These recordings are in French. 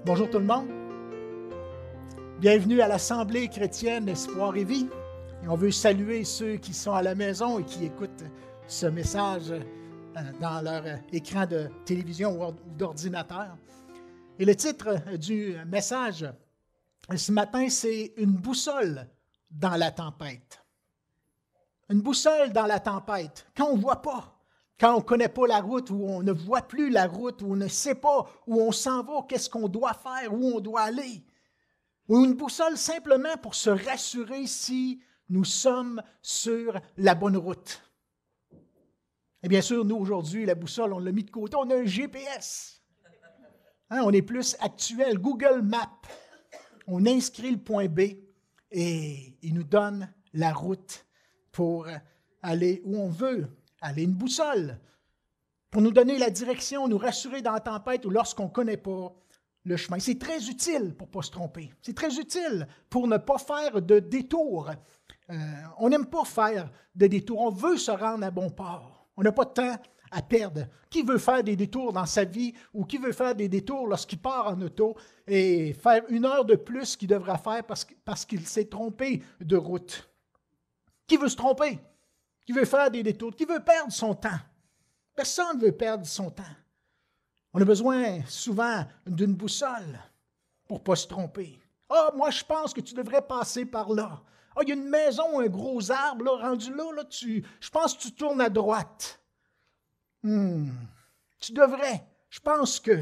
Bonjour tout le monde. Bienvenue à l'Assemblée chrétienne Espoir et Vie. Et on veut saluer ceux qui sont à la maison et qui écoutent ce message dans leur écran de télévision ou d'ordinateur. Et le titre du message ce matin, c'est « Une boussole dans la tempête ». Une boussole dans la tempête, quand on ne voit pas. Quand on ne connaît pas la route, où on ne voit plus la route, où on ne sait pas où on s'en va, qu'est-ce qu'on doit faire, où on doit aller. Ou une boussole simplement pour se rassurer si nous sommes sur la bonne route. Et bien sûr, nous aujourd'hui, la boussole, on l'a mis de côté, on a un GPS. On est plus actuel, Google Maps. On inscrit le point B et il nous donne la route pour aller où on veut. Aller une boussole pour nous donner la direction, nous rassurer dans la tempête ou lorsqu'on ne connaît pas le chemin. C'est très utile pour ne pas se tromper. C'est très utile pour ne pas faire de détours. On n'aime pas faire de détours. On veut se rendre à bon port. On n'a pas de temps à perdre. Qui veut faire des détours dans sa vie ou qui veut faire des détours lorsqu'il part en auto et faire 1 heure de plus qu'il devra faire parce qu'il s'est trompé de route? Qui veut se tromper? Qui veut faire des détours, qui veut perdre son temps. Personne ne veut perdre son temps. On a besoin souvent d'une boussole pour ne pas se tromper. « Ah, moi je pense que tu devrais passer par là. Ah, il y a une maison, un gros arbre, là, rendu là, je pense que tu tournes à droite. Tu devrais. Je pense que,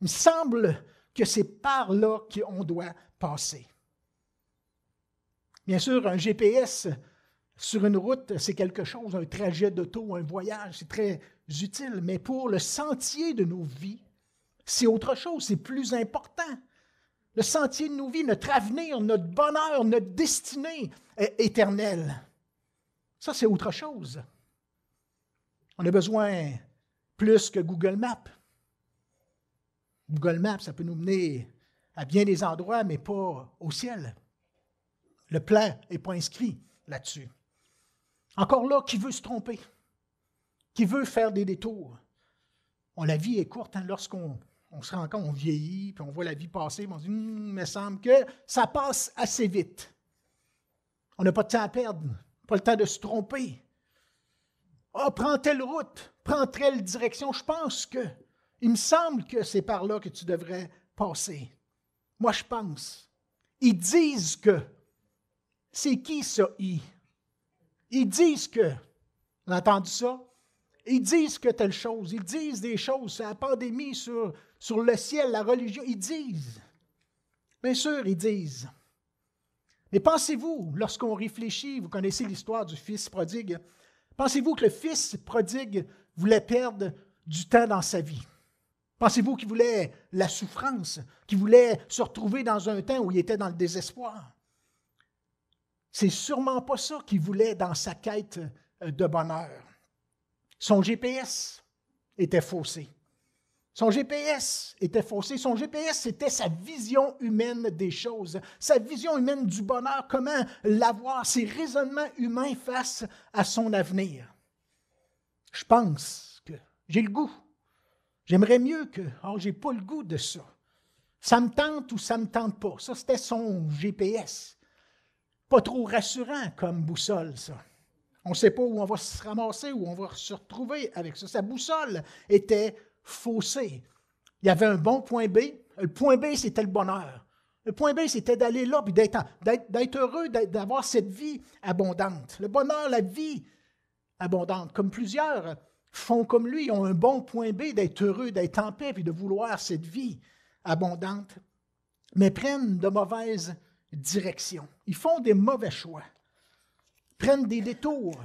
il me semble que c'est par là qu'on doit passer. » Bien sûr, un GPS sur une route, c'est quelque chose, un trajet d'auto, un voyage, c'est très utile. Mais pour le sentier de nos vies, c'est autre chose, c'est plus important. Le sentier de nos vies, notre avenir, notre bonheur, notre destinée éternelle. Ça, c'est autre chose. On a besoin plus que Google Maps. Google Maps, ça peut nous mener à bien des endroits, mais pas au ciel. Le plan n'est pas inscrit là-dessus. Encore là, qui veut se tromper? Qui veut faire des détours? La vie est courte, lorsqu'on se rend compte, on vieillit, puis on voit la vie passer, puis on se dit, il me semble que ça passe assez vite. On n'a pas de temps à perdre, pas le temps de se tromper. Ah, prends telle route, prends telle direction, je pense que, il me semble que c'est par là que tu devrais passer. Moi, je pense. Ils disent que. C'est qui ça, ils? Ils disent que, on a entendu ça, ils disent que telle chose, ils disent des choses, c'est la pandémie sur le ciel, la religion, ils disent. Bien sûr, ils disent. Mais pensez-vous, lorsqu'on réfléchit, vous connaissez l'histoire du fils prodigue, pensez-vous que le fils prodigue voulait perdre du temps dans sa vie? Pensez-vous qu'il voulait la souffrance, qu'il voulait se retrouver dans un temps où il était dans le désespoir? C'est sûrement pas ça qu'il voulait dans sa quête de bonheur. Son GPS était faussé. Son GPS était faussé. Son GPS, c'était sa vision humaine des choses, sa vision humaine du bonheur, comment l'avoir, ses raisonnements humains face à son avenir. Je pense que j'ai le goût. J'aimerais mieux que, j'ai pas le goût de ça. Ça me tente ou ça me tente pas. Ça, c'était son GPS. Pas trop rassurant comme boussole, ça. On ne sait pas où on va se ramasser, où on va se retrouver avec ça. Sa boussole était faussée. Il y avait un bon point B. Le point B, c'était le bonheur. Le point B, c'était d'aller là, puis d'être heureux, d'avoir cette vie abondante. Le bonheur, la vie abondante. Comme plusieurs font comme lui, ont un bon point B, d'être heureux, d'être en paix, puis de vouloir cette vie abondante, mais prennent de mauvaises direction. Ils font des mauvais choix, prennent des détours.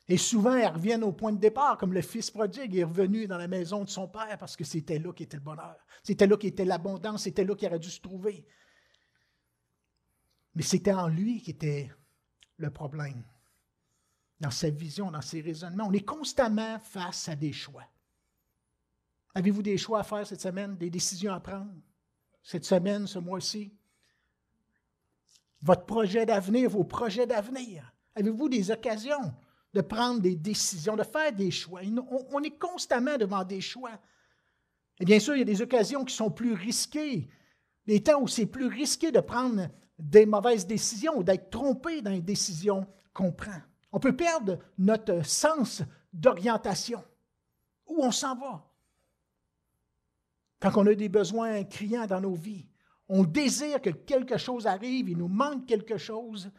Et souvent, ils reviennent au point de départ, comme le fils prodigue est revenu dans la maison de son père parce que c'était là qu'était le bonheur. C'était là qu'était l'abondance, c'était là qu'il aurait dû se trouver. Mais c'était en lui qu'était le problème. Dans sa vision, dans ses raisonnements. On est constamment face à des choix. Avez-vous des choix à faire cette semaine, des décisions à prendre? Cette semaine, ce mois-ci? Votre projet d'avenir, vos projets d'avenir. Avez-vous des occasions de prendre des décisions, de faire des choix? On est constamment devant des choix. Et bien sûr, il y a des occasions qui sont plus risquées, des temps où c'est plus risqué de prendre des mauvaises décisions ou d'être trompé dans les décisions qu'on prend. On peut perdre notre sens d'orientation. Où on s'en va? Quand on a des besoins criants dans nos vies, on désire que quelque chose arrive, il nous manque quelque chose,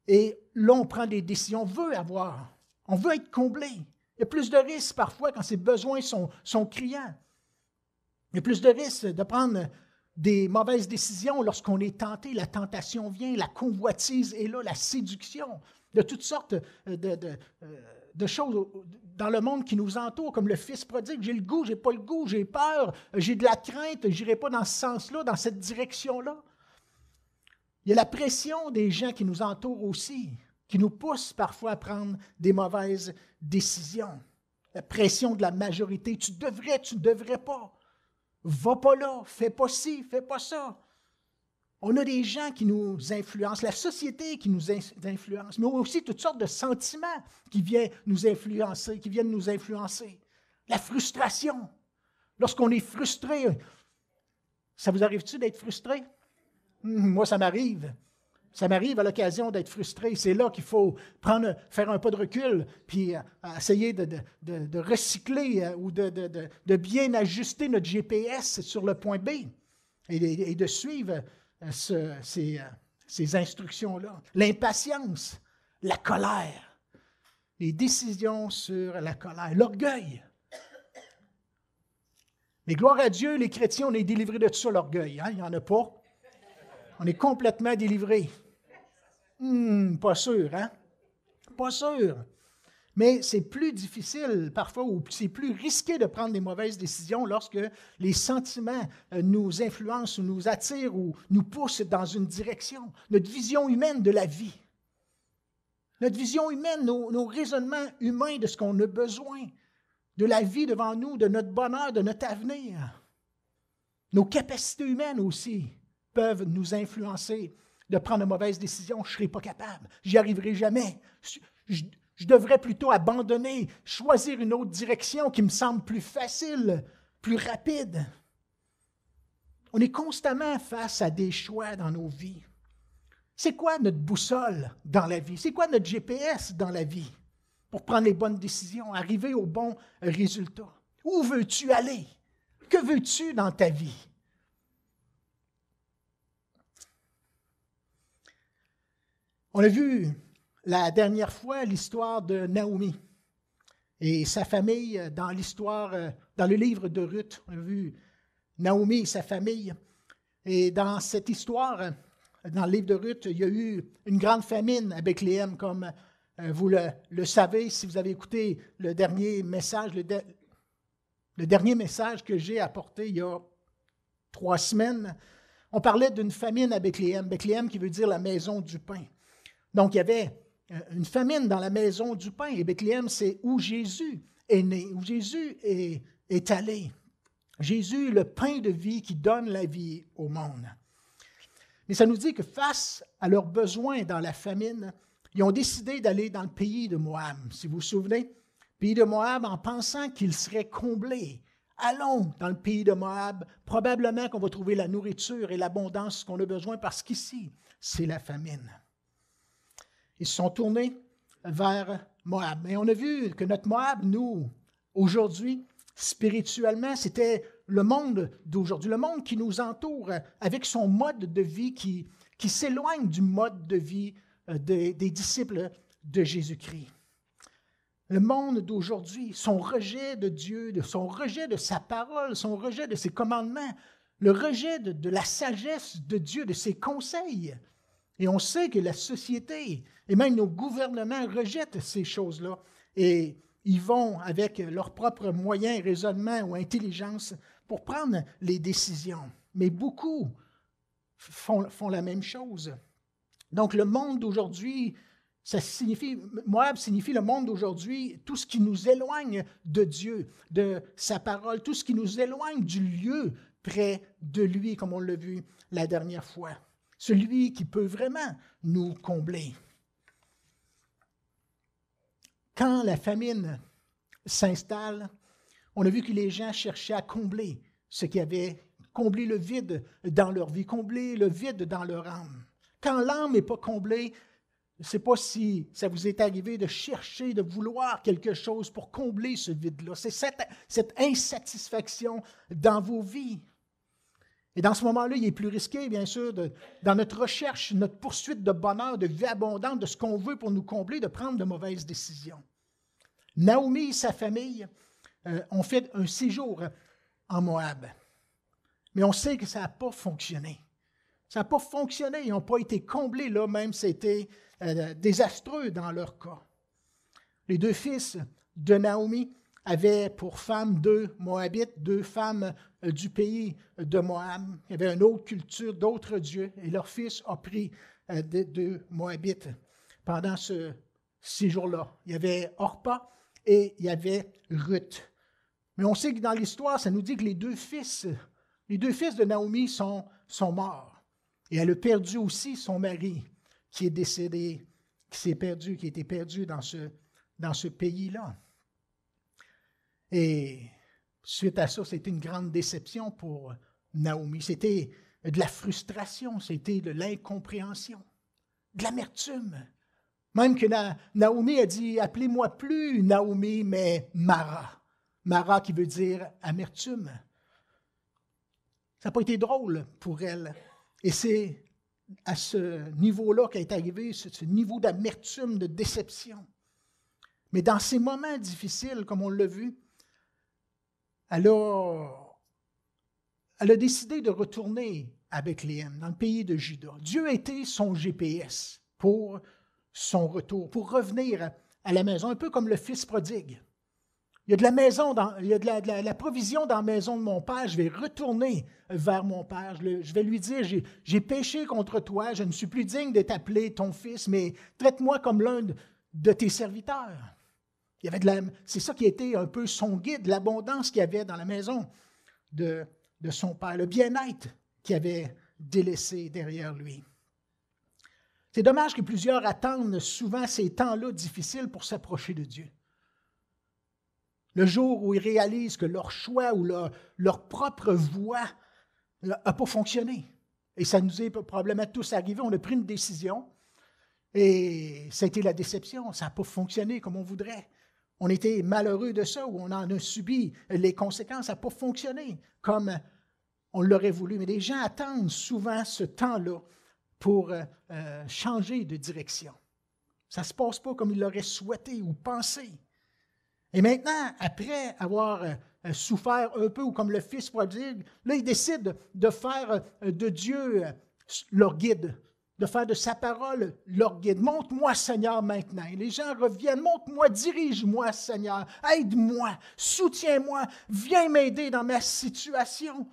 et là, on prend des décisions, on veut être comblé. Il y a plus de risques parfois quand ces besoins sont criants. Il y a plus de risques de prendre des mauvaises décisions lorsqu'on est tenté, la tentation vient, la convoitise est là, la séduction, de toutes sortes de choses dans le monde qui nous entoure, comme le fils prodigue. J'ai le goût, j'ai pas le goût, j'ai peur, j'ai de la crainte, je n'irai pas dans ce sens-là, dans cette direction-là. Il y a la pression des gens qui nous entourent aussi, qui nous poussent parfois à prendre des mauvaises décisions. La pression de la majorité, tu devrais, tu ne devrais pas. Va pas là, fais pas ci, fais pas ça. On a des gens qui nous influencent, la société qui nous influence, mais aussi toutes sortes de sentiments qui viennent nous influencer, La frustration. Lorsqu'on est frustré, ça vous arrive-tu d'être frustré? Moi, ça m'arrive. Ça m'arrive à l'occasion d'être frustré. C'est là qu'il faut faire un pas de recul, puis essayer de recycler ou de bien ajuster notre GPS sur le point B et de suivre ces instructions-là. L'impatience, la colère, les décisions sur la colère, l'orgueil. Mais gloire à Dieu, les chrétiens, on est délivrés de tout ça, l'orgueil. Hein? Il n'y en a pas. On est complètement délivrés. Pas sûr, hein? Pas sûr. Mais c'est plus difficile parfois, ou c'est plus risqué de prendre des mauvaises décisions lorsque les sentiments nous influencent, ou nous attirent, ou nous poussent dans une direction. Notre vision humaine de la vie. Notre vision humaine, nos raisonnements humains de ce qu'on a besoin, de la vie devant nous, de notre bonheur, de notre avenir. Nos capacités humaines aussi peuvent nous influencer de prendre de mauvaises décisions. Je ne serai pas capable, j'y arriverai jamais. Je devrais plutôt abandonner, choisir une autre direction qui me semble plus facile, plus rapide. On est constamment face à des choix dans nos vies. C'est quoi notre boussole dans la vie? C'est quoi notre GPS dans la vie pour prendre les bonnes décisions, arriver au bon résultat? Où veux-tu aller? Que veux-tu dans ta vie? On a vu la dernière fois l'histoire de Naomi et sa famille dans le livre de Ruth. On a vu Naomi et sa famille. Et dans cette histoire, dans le livre de Ruth, il y a eu une grande famine à Bethléem, comme vous le savez, si vous avez écouté le dernier message, le dernier message que j'ai apporté il y a 3 semaines. On parlait d'une famine à Bethléem, Bethléem qui veut dire la maison du pain. Donc, il y avait une famine dans la maison du pain. Et Bethléem, c'est où Jésus est né, où Jésus est allé. Jésus est le pain de vie qui donne la vie au monde. Mais ça nous dit que face à leurs besoins dans la famine, ils ont décidé d'aller dans le pays de Moab. Si vous vous souvenez, pays de Moab, en pensant qu'il serait comblé. Allons dans le pays de Moab. Probablement qu'on va trouver la nourriture et l'abondance qu'on a besoin parce qu'ici, c'est la famine. Ils se sont tournés vers Moab. Et on a vu que notre Moab, nous, aujourd'hui, spirituellement, c'était le monde d'aujourd'hui, le monde qui nous entoure avec son mode de vie qui s'éloigne du mode de vie des disciples de Jésus-Christ. Le monde d'aujourd'hui, son rejet de Dieu, son rejet de sa parole, son rejet de ses commandements, le rejet de la sagesse de Dieu, de ses conseils. Et on sait que la société et même nos gouvernements rejettent ces choses-là et ils vont avec leurs propres moyens, raisonnements ou intelligence pour prendre les décisions. Mais beaucoup font la même chose. Donc le monde d'aujourd'hui, Moab signifie le monde d'aujourd'hui, tout ce qui nous éloigne de Dieu, de sa parole, tout ce qui nous éloigne du lieu près de lui, comme on l'a vu la dernière fois. Celui qui peut vraiment nous combler. Quand la famine s'installe, on a vu que les gens cherchaient à combler ce qui avait comblé le vide dans leur vie, comblé le vide dans leur âme. Quand l'âme n'est pas comblée, je ne sais pas si ça vous est arrivé de chercher, de vouloir quelque chose pour combler ce vide-là. C'est cette insatisfaction dans vos vies. Et dans ce moment-là, il est plus risqué, bien sûr, dans notre recherche, notre poursuite de bonheur, de vie abondante, de ce qu'on veut pour nous combler, de prendre de mauvaises décisions. Naomi et sa famille ont fait un séjour en Moab. Mais on sait que ça n'a pas fonctionné. Ça n'a pas fonctionné. Ils n'ont pas été comblés, là, même c'était désastreux dans leur cas. Les deux fils de Naomi avaient pour femmes 2 Moabites, 2 femmes du pays de Moab. Il y avait une autre culture, d'autres dieux, et leur fils a pris 2 Moabites pendant ce séjour-là. Il y avait Orpa et il y avait Ruth. Mais on sait que dans l'histoire, ça nous dit que les deux fils de Naomi sont morts. Et elle a perdu aussi son mari, qui est décédé, qui a été perdu dans ce pays-là. Et suite à ça, c'était une grande déception pour Naomi. C'était de la frustration, c'était de l'incompréhension, de l'amertume. Même que Naomi a dit « Appelez-moi plus Naomi, mais Mara ». Mara qui veut dire amertume. Ça n'a pas été drôle pour elle. Et c'est à ce niveau-là qu'elle est arrivée, ce niveau d'amertume, de déception. Mais dans ces moments difficiles, comme on l'a vu, elle a décidé de retourner à Bethléem, dans le pays de Juda. Dieu a été son GPS pour son retour, pour revenir à la maison, un peu comme le fils prodigue. Il y a de la maison, il y a de la provision dans la maison de mon père. Je vais retourner vers mon père. Je vais lui dire, j'ai péché contre toi, je ne suis plus digne de t'appeler ton fils, mais traite-moi comme l'un de tes serviteurs. C'est ça qui a été un peu son guide, l'abondance qu'il y avait dans la maison de son père, le bien-être qu'il avait délaissé derrière lui. C'est dommage que plusieurs attendent souvent ces temps-là difficiles pour s'approcher de Dieu. Le jour où ils réalisent que leur choix ou leur propre voie n'a pas fonctionné. Et ça nous est probablement tous arrivé. On a pris une décision et ça a été la déception. Ça n'a pas fonctionné comme on voudrait. On était malheureux de ça ou on en a subi les conséquences. Ça n'a pas fonctionné comme on l'aurait voulu. Mais les gens attendent souvent ce temps-là pour changer de direction. Ça ne se passe pas comme ils l'auraient souhaité ou pensé. Et maintenant, après avoir souffert un peu, ou comme le fils prodigue, là, ils décident de faire de Dieu leur guide, de faire de sa parole leur guide. Montre-moi, Seigneur, maintenant. Et les gens reviennent, montre-moi, dirige-moi, Seigneur, aide-moi, soutiens-moi, viens m'aider dans ma situation.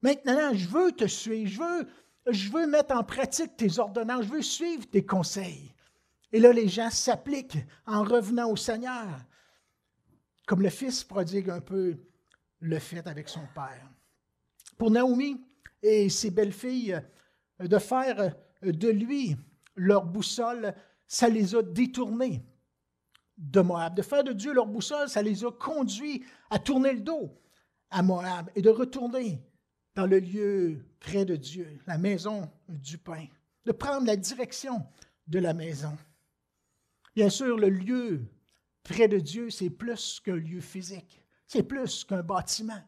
Maintenant, je veux te suivre, je veux mettre en pratique tes ordonnances, je veux suivre tes conseils. Et là, les gens s'appliquent en revenant au Seigneur, comme le fils prodigue un peu le fait avec son père. Pour Naomi et ses belles-filles, de faire de lui leur boussole, ça les a détournés de Moab. De faire de Dieu leur boussole, ça les a conduits à tourner le dos à Moab et de retourner dans le lieu près de Dieu, la maison du pain, de prendre la direction de la maison. Bien sûr, le lieu près de Dieu, c'est plus qu'un lieu physique, c'est plus qu'un bâtiment,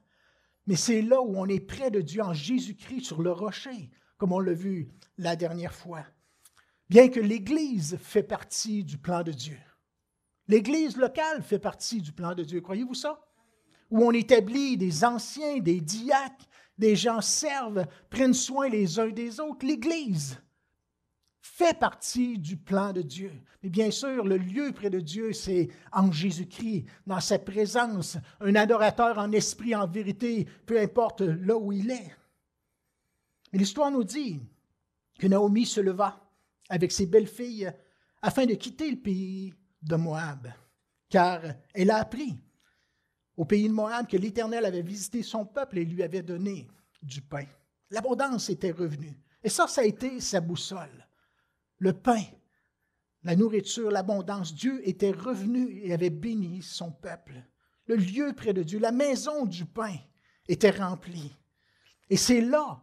mais c'est là où on est près de Dieu en Jésus-Christ sur le rocher, comme on l'a vu la dernière fois. Bien que l'Église fait partie du plan de Dieu. L'Église locale fait partie du plan de Dieu, croyez-vous ça? Où on établit des anciens, des diacres, des gens servent, prennent soin les uns des autres. L'Église fait partie du plan de Dieu. Mais bien sûr, le lieu près de Dieu, c'est en Jésus-Christ, dans sa présence, un adorateur en esprit, en vérité, peu importe là où il est. Mais l'histoire nous dit que Naomi se leva avec ses belles-filles afin de quitter le pays de Moab, car elle a appris au pays de Moab que l'Éternel avait visité son peuple et lui avait donné du pain. L'abondance était revenue. Et ça a été sa boussole. Le pain, la nourriture, l'abondance. Dieu était revenu et avait béni son peuple. Le lieu près de Dieu, la maison du pain, était remplie. Et c'est là,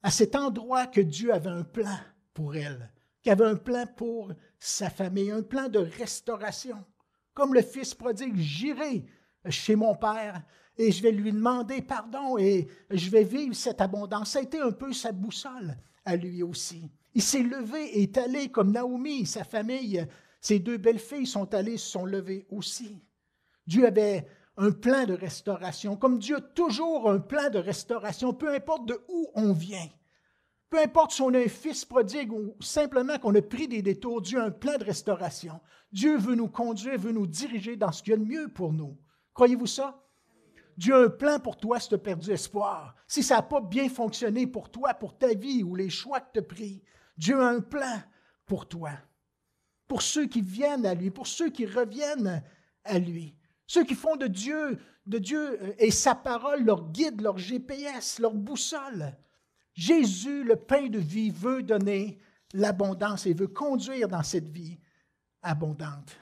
à cet endroit, que Dieu avait un plan pour elle, qu'il avait un plan pour sa famille, un plan de restauration. Comme le fils prodigue, j'irai chez mon père et je vais lui demander pardon et je vais vivre cette abondance. Ça a été un peu sa boussole à lui aussi. Il s'est levé et est allé comme Naomi, sa famille, ses 2 belles-filles se sont levées aussi. Dieu avait un plan de restauration, comme Dieu a toujours un plan de restauration, peu importe de où on vient. Peu importe si on a un fils prodigue ou simplement qu'on a pris des détours, Dieu a un plan de restauration. Dieu veut nous conduire, veut nous diriger dans ce qu'il y a de mieux pour nous. Croyez-vous ça? Dieu a un plan pour toi si tu as perdu espoir. Si ça n'a pas bien fonctionné pour toi, pour ta vie ou les choix que tu as pris, Dieu a un plan pour toi. Pour ceux qui viennent à lui, pour ceux qui reviennent à lui. Ceux qui font de Dieu et sa parole leur guide, leur GPS, leur boussole. Jésus, le pain de vie, veut donner l'abondance et veut conduire dans cette vie abondante.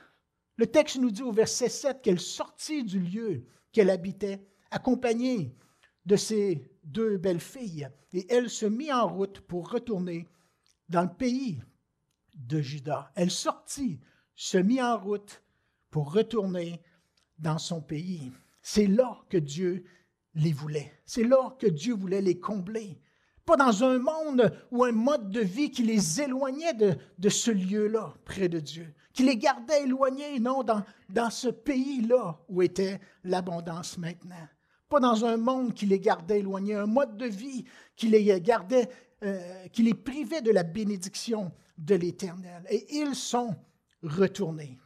Le texte nous dit au verset 7 qu'elle sortit du lieu qu'elle habitait, accompagnée de ses 2 belles-filles, et elle se mit en route pour retourner dans le pays de Juda. Elle sortit, se mit en route pour retourner dans son pays. C'est là que Dieu les voulait. C'est là que Dieu voulait les combler. Pas dans un monde ou un mode de vie qui les éloignait de ce lieu-là, près de Dieu, qui les gardait éloignés, non, dans ce pays-là où était l'abondance maintenant. Pas dans un monde qui les gardait éloignés, un mode de vie qui les gardait, qui les privait de la bénédiction de l'Éternel. Et ils sont retournés.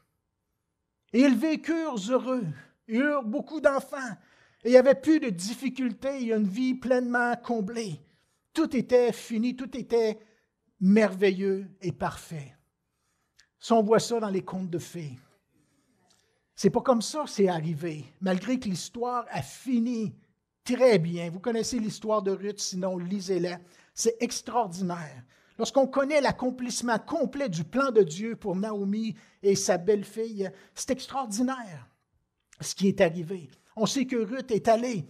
Et ils vécurent heureux, ils eurent beaucoup d'enfants, et il n'y avait plus de difficultés, il y a une vie pleinement comblée. Tout était fini, tout était merveilleux et parfait. Si on voit ça dans les contes de fées, c'est pas comme ça que c'est arrivé, malgré que l'histoire a fini très bien. Vous connaissez l'histoire de Ruth, sinon lisez-la. C'est extraordinaire. Lorsqu'on connaît l'accomplissement complet du plan de Dieu pour Naomi et sa belle-fille, c'est extraordinaire ce qui est arrivé. On sait que Ruth est allée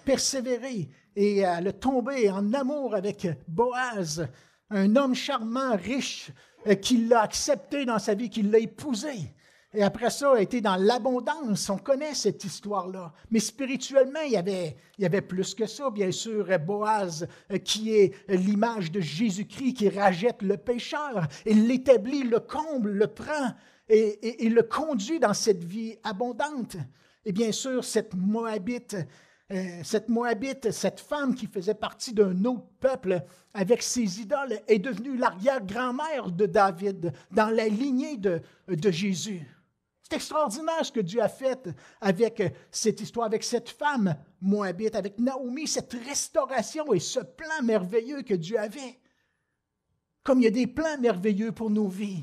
persévérer et elle est tombée en amour avec Boaz, un homme charmant, riche, qui l'a accepté dans sa vie, qui l'a épousé. Et après ça, a été dans l'abondance. On connaît cette histoire-là. Mais spirituellement, il y avait plus que ça. Bien sûr, Boaz, qui est l'image de Jésus-Christ, qui rachète le pécheur. Il l'établit, le comble, le prend et le conduit dans cette vie abondante. Et bien sûr, cette Moabite, cette femme qui faisait partie d'un autre peuple avec ses idoles, est devenue l'arrière-grand-mère de David dans la lignée de Jésus. C'est extraordinaire ce que Dieu a fait avec cette histoire, avec cette femme moabite, avec Naomi, cette restauration et ce plan merveilleux que Dieu avait. Comme il y a des plans merveilleux pour nos vies.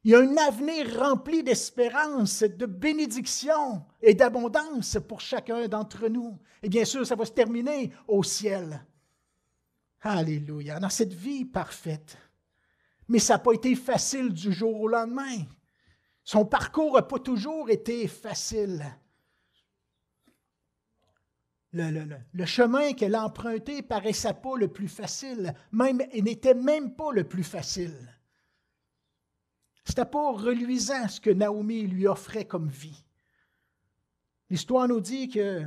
Il y a un avenir rempli d'espérance, de bénédiction et d'abondance pour chacun d'entre nous. Et bien sûr, ça va se terminer au ciel. Alléluia, dans cette vie parfaite. Mais ça n'a pas été facile du jour au lendemain. Son parcours n'a pas toujours été facile. Le chemin qu'elle a emprunté paraissait pas le plus facile, il n'était même pas le plus facile. C'était pas reluisant ce que Naomi lui offrait comme vie. L'histoire nous dit que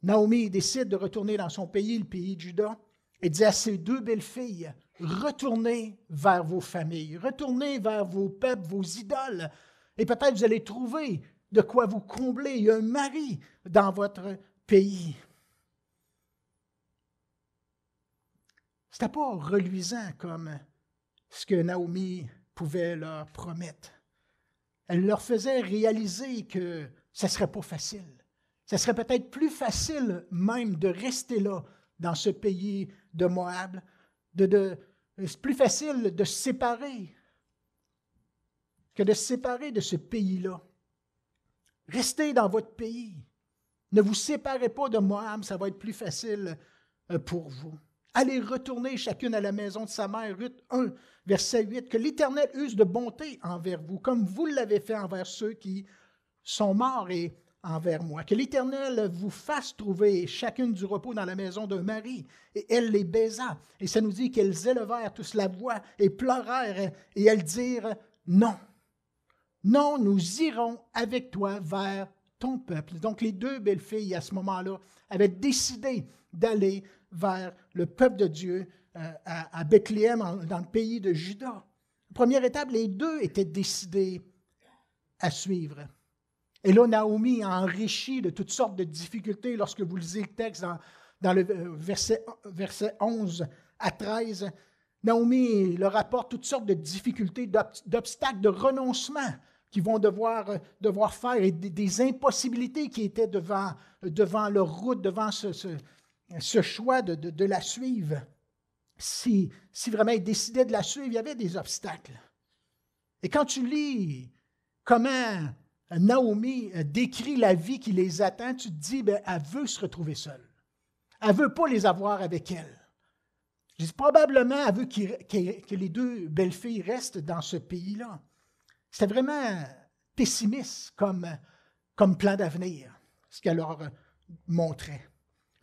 Naomi décide de retourner dans son pays, le pays de Juda, et dit à ses 2 belles-filles, retournez vers vos familles, retournez vers vos peuples, vos idoles, et peut-être vous allez trouver de quoi vous combler. Il y a un mari dans votre pays. C'était pas reluisant comme ce que Naomi pouvait leur promettre. Elle leur faisait réaliser que ce ne serait pas facile. Ce serait peut-être plus facile même de rester là, dans ce pays de Moab. C'est plus facile de se séparer que de se séparer de ce pays-là. Restez dans votre pays. Ne vous séparez pas de Moab, ça va être plus facile pour vous. Allez retourner chacune à la maison de sa mère. Ruth 1, verset 8. Que l'Éternel use de bonté envers vous, comme vous l'avez fait envers ceux qui sont morts. Et envers moi. Que l'Éternel vous fasse trouver chacune du repos dans la maison d'un mari. Et elle les baisa. Et ça nous dit qu'elles élevèrent tous la voix et pleurèrent, et elles dirent non. Non, nous irons avec toi vers ton peuple. Donc les deux belles filles, à ce moment-là, avaient décidé d'aller vers le peuple de Dieu à Bethléem, dans le pays de Juda. Première étape, les deux étaient décidés à suivre. Et là, Naomi a enrichi de toutes sortes de difficultés lorsque vous lisez le texte dans le verset 11 à 13. Naomi leur apporte toutes sortes de difficultés, d'obstacles, de renoncements qu'ils vont devoir faire et des impossibilités qui étaient devant leur route, devant ce choix de la suivre. Si vraiment ils décidaient de la suivre, il y avait des obstacles. Et quand tu lis comment Naomi décrit la vie qui les attend, tu te dis, elle veut se retrouver seule. Elle ne veut pas les avoir avec elle. Je dis, probablement, elle veut que les deux belles filles restent dans ce pays-là. C'était vraiment pessimiste comme plan d'avenir, ce qu'elle leur montrait.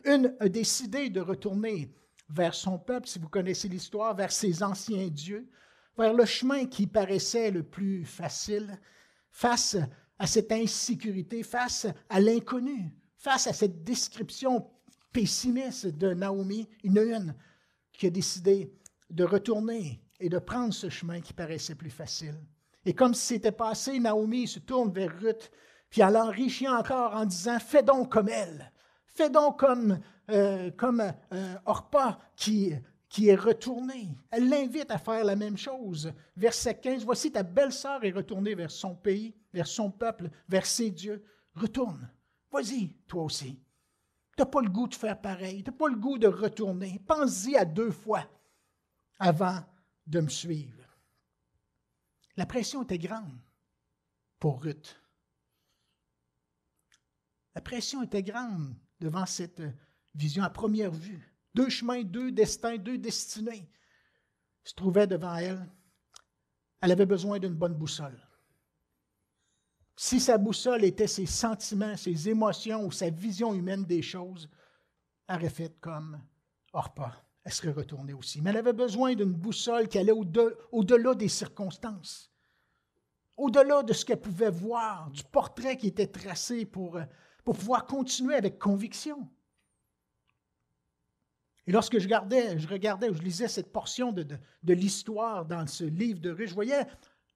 Une a décidé de retourner vers son peuple, si vous connaissez l'histoire, vers ses anciens dieux, vers le chemin qui paraissait le plus facile, face à cette insécurité, face à l'inconnu, face à cette description pessimiste de Naomi, une qui a décidé de retourner et de prendre ce chemin qui paraissait plus facile. Et comme si c'était passé, Naomi se tourne vers Ruth, puis elle l'enrichit encore en disant « Fais donc comme elle, fais donc comme Orpa qui est retournée. » Elle l'invite à faire la même chose. Verset 15, « Voici ta belle-sœur est retournée vers son pays, vers son peuple, vers ses dieux. Retourne, vas-y, toi aussi. Tu n'as pas le goût de faire pareil, tu n'as pas le goût de retourner. Pense-y à 2 fois avant de me suivre. » La pression était grande pour Ruth. La pression était grande devant cette vision à première vue. 2 chemins, 2 destins, 2 destinées se trouvaient devant elle. Elle avait besoin d'une bonne boussole. Si sa boussole était ses sentiments, ses émotions ou sa vision humaine des choses, elle aurait fait comme Orpa. Elle serait retournée aussi. Mais elle avait besoin d'une boussole qui allait au-delà des circonstances, au-delà de ce qu'elle pouvait voir, du portrait qui était tracé pour pouvoir continuer avec conviction. Et lorsque je lisais cette portion de l'histoire dans ce livre de Ruth, je voyais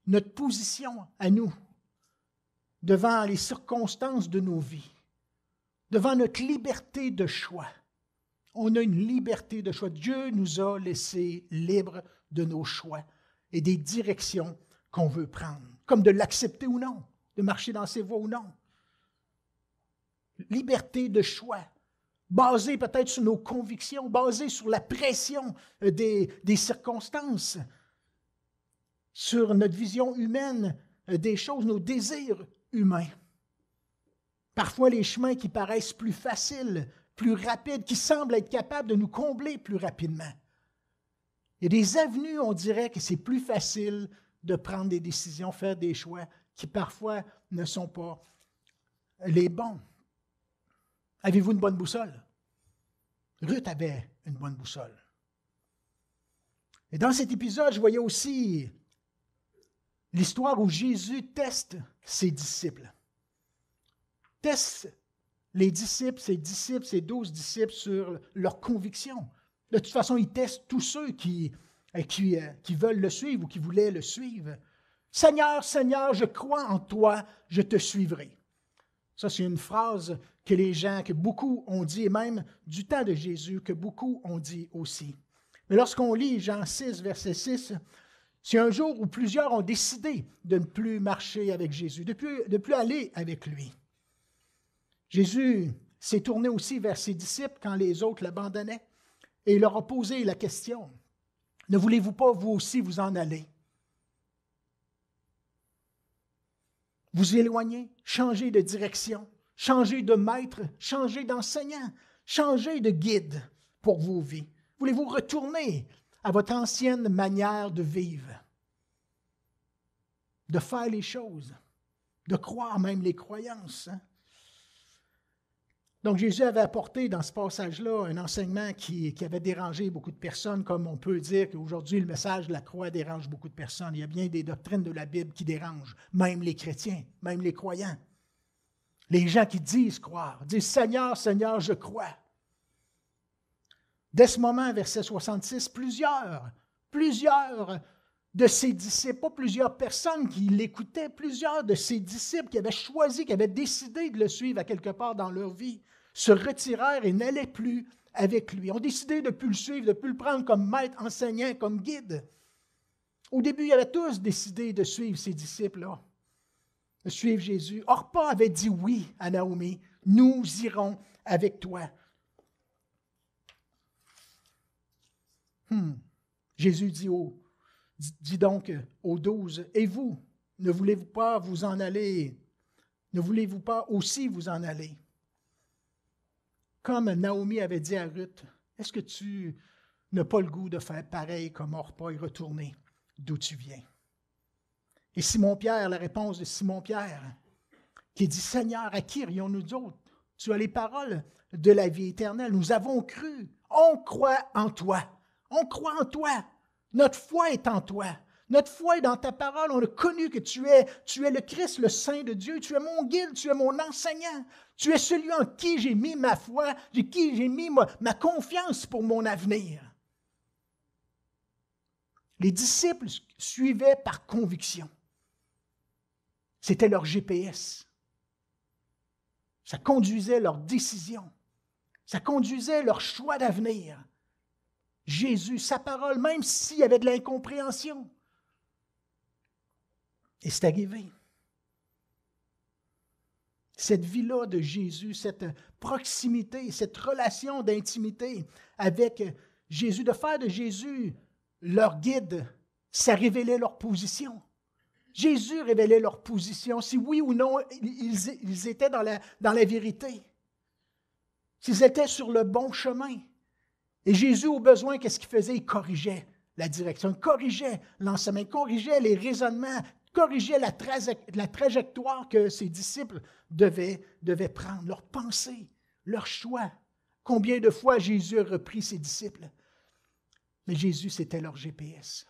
notre position à nous devant les circonstances de nos vies, devant notre liberté de choix. On a une liberté de choix. Dieu nous a laissés libres de nos choix et des directions qu'on veut prendre, comme de l'accepter ou non, de marcher dans ses voies ou non. Liberté de choix, basée peut-être sur nos convictions, basée sur la pression des circonstances, sur notre vision humaine des choses, nos désirs humains. Parfois, les chemins qui paraissent plus faciles, plus rapides, qui semblent être capables de nous combler plus rapidement. Il y a des avenues, on dirait que c'est plus facile de prendre des décisions, faire des choix qui parfois ne sont pas les bons. Avez-vous une bonne boussole? Ruth avait une bonne boussole. Et dans cet épisode, je voyais aussi l'histoire où Jésus teste ses disciples. Teste les disciples, ses 12 disciples sur leur conviction. De toute façon, il teste tous ceux qui veulent le suivre ou qui voulaient le suivre. « Seigneur, Seigneur, je crois en toi, je te suivrai. » Ça, c'est une phrase que beaucoup ont dit, et même du temps de Jésus, que beaucoup ont dit aussi. Mais lorsqu'on lit Jean 6, verset 6, c'est un jour où plusieurs ont décidé de ne plus marcher avec Jésus, de plus aller avec lui. Jésus s'est tourné aussi vers ses disciples quand les autres l'abandonnaient et il leur a posé la question, « Ne voulez-vous pas vous aussi vous en aller? » Vous éloigner, changer de direction, changer de maître, changer d'enseignant, changer de guide pour vos vies. Voulez-vous retourner à votre ancienne manière de vivre, de faire les choses, de croire même les croyances? Hein? Donc Jésus avait apporté dans ce passage-là un enseignement qui avait dérangé beaucoup de personnes, comme on peut dire qu'aujourd'hui le message de la croix dérange beaucoup de personnes. Il y a bien des doctrines de la Bible qui dérangent, même les chrétiens, même les croyants. Les gens qui disent croire, disent « Seigneur, Seigneur, je crois ». Dès ce moment, verset 66, plusieurs de ses disciples, pas plusieurs personnes qui l'écoutaient, plusieurs de ses disciples qui avaient choisi, qui avaient décidé de le suivre à quelque part dans leur vie, se retirèrent et n'allaient plus avec lui. Ont décidé de ne plus le suivre, de ne plus le prendre comme maître, enseignant, comme guide. Au début, ils avaient tous décidé de suivre ces disciples-là, de suivre Jésus. Orpa avait dit oui à Naomi, « Nous irons avec toi. » Jésus dit donc aux 12, « Et vous, ne voulez-vous pas vous en aller? Ne voulez-vous pas aussi vous en aller? » Comme Naomi avait dit à Ruth, « Est-ce que tu n'as pas le goût de faire pareil comme Orpa et retourner d'où tu viens? » Et Simon-Pierre, la réponse de Simon-Pierre, qui dit, « Seigneur, à qui irions-nous d'autres? Tu as les paroles de la vie éternelle. Nous avons cru. On croit en toi. On croit en toi. Notre foi est en toi. Notre foi est dans ta parole. On a connu que tu es le Christ, le Saint de Dieu. Tu es mon guide, tu es mon enseignant. Tu es celui en qui j'ai mis ma foi, qui j'ai mis ma confiance pour mon avenir. » Les disciples suivaient par conviction. C'était leur GPS. Ça conduisait leur décision. Ça conduisait leur choix d'avenir. Jésus, sa parole, même s'il y avait de l'incompréhension. Et c'est arrivé. Cette vie-là de Jésus, cette proximité, cette relation d'intimité avec Jésus, de faire de Jésus leur guide, ça révélait leur position. Jésus révélait leur position, si oui ou non ils étaient dans la vérité, s'ils étaient sur le bon chemin. Et Jésus, au besoin, qu'est-ce qu'il faisait? Il corrigeait la direction, il corrigeait l'enseignement, il corrigeait les raisonnements, il corrigeait la trajectoire que ses disciples devaient prendre, leurs pensées, leurs choix. Combien de fois Jésus a repris ses disciples? Mais Jésus, c'était leur GPS.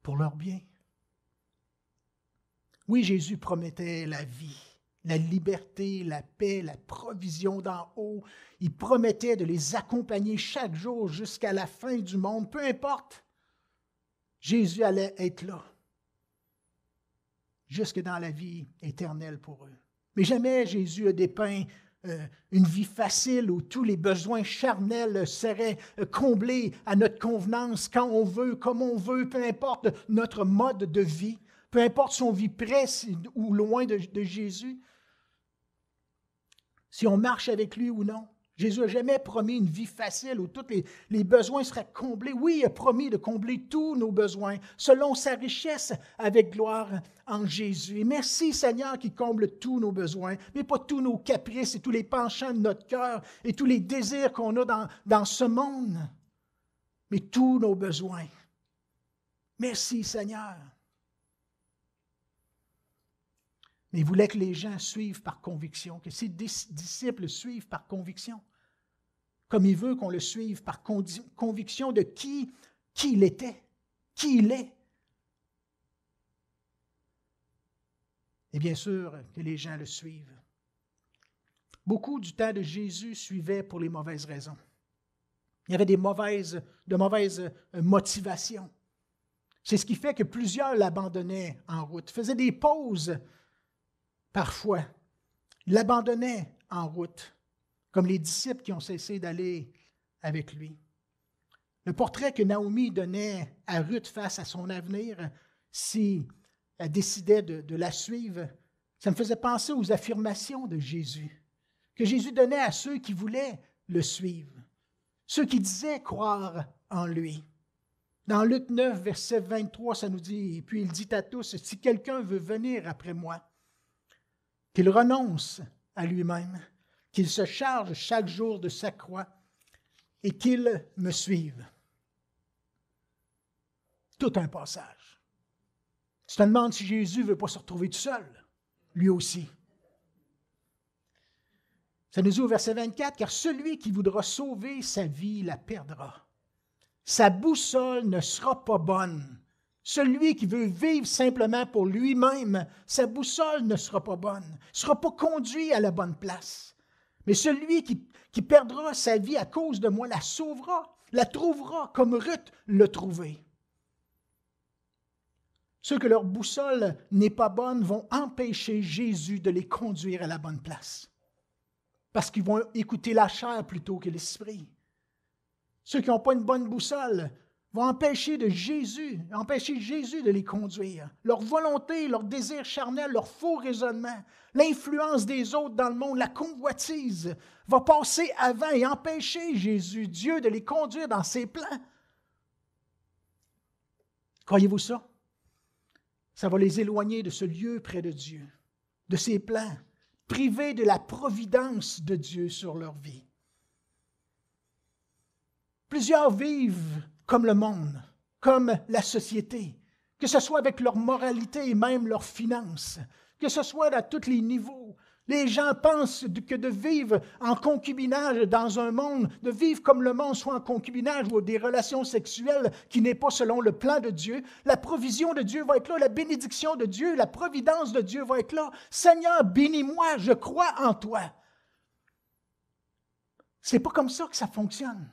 Pour leur bien. Oui, Jésus promettait la vie, la liberté, la paix, la provision d'en haut. Il promettait de les accompagner chaque jour jusqu'à la fin du monde, peu importe. Jésus allait être là, jusque dans la vie éternelle pour eux. Mais jamais Jésus a dépeint une vie facile où tous les besoins charnels seraient comblés à notre convenance, quand on veut, comme on veut, peu importe notre mode de vie, peu importe si on vit près ou loin de Jésus, si on marche avec lui ou non. Jésus n'a jamais promis une vie facile où tous les besoins seraient comblés. Oui, il a promis de combler tous nos besoins selon sa richesse avec gloire en Jésus. Et merci Seigneur qui comble tous nos besoins, mais pas tous nos caprices et tous les penchants de notre cœur et tous les désirs qu'on a dans ce monde, mais tous nos besoins. Merci Seigneur. Mais il voulait que les gens suivent par conviction, que ses disciples suivent par conviction, comme il veut qu'on le suive par conviction de qui il était, qui il est. Et bien sûr que les gens le suivent. Beaucoup du temps de Jésus suivaient pour les mauvaises raisons. Il y avait de mauvaises motivations. C'est ce qui fait que plusieurs l'abandonnaient en route, faisaient des pauses. Parfois, l'abandonnait en route, comme les disciples qui ont cessé d'aller avec lui. Le portrait que Naomi donnait à Ruth face à son avenir, si elle décidait de la suivre, ça me faisait penser aux affirmations de Jésus, que Jésus donnait à ceux qui voulaient le suivre, ceux qui disaient croire en lui. Dans Luc 9, verset 23, ça nous dit, « Puis il dit à tous, si quelqu'un veut venir après moi, qu'il renonce à lui-même, qu'il se charge chaque jour de sa croix et qu'il me suive. » Tout un passage. Tu te demandes si Jésus ne veut pas se retrouver tout seul, lui aussi. Ça nous dit au verset 24, « Car celui qui voudra sauver sa vie la perdra. Sa boussole ne sera pas bonne. Celui qui veut vivre simplement pour lui-même, sa boussole ne sera pas bonne, ne sera pas conduit à la bonne place. Mais celui qui perdra sa vie à cause de moi la sauvera, la trouvera comme Ruth l'a trouvée. » Ceux que leur boussole n'est pas bonne vont empêcher Jésus de les conduire à la bonne place. Parce qu'ils vont écouter la chair plutôt que l'esprit. Ceux qui n'ont pas une bonne boussole vont empêcher Jésus de les conduire. Leur volonté, leur désir charnel, leur faux raisonnement, l'influence des autres dans le monde, la convoitise, va passer avant et empêcher Jésus, Dieu, de les conduire dans ses plans. Croyez-vous ça? Ça va les éloigner de ce lieu près de Dieu, de ses plans, privés de la providence de Dieu sur leur vie. Plusieurs vivent comme le monde, comme la société, que ce soit avec leur moralité et même leurs finances, que ce soit à tous les niveaux. Les gens pensent que de vivre en concubinage dans un monde, de vivre comme le monde, soit en concubinage ou des relations sexuelles qui n'est pas selon le plan de Dieu, la provision de Dieu va être là, la bénédiction de Dieu, la providence de Dieu va être là. Seigneur, bénis-moi, je crois en toi. C'est pas comme ça que ça fonctionne.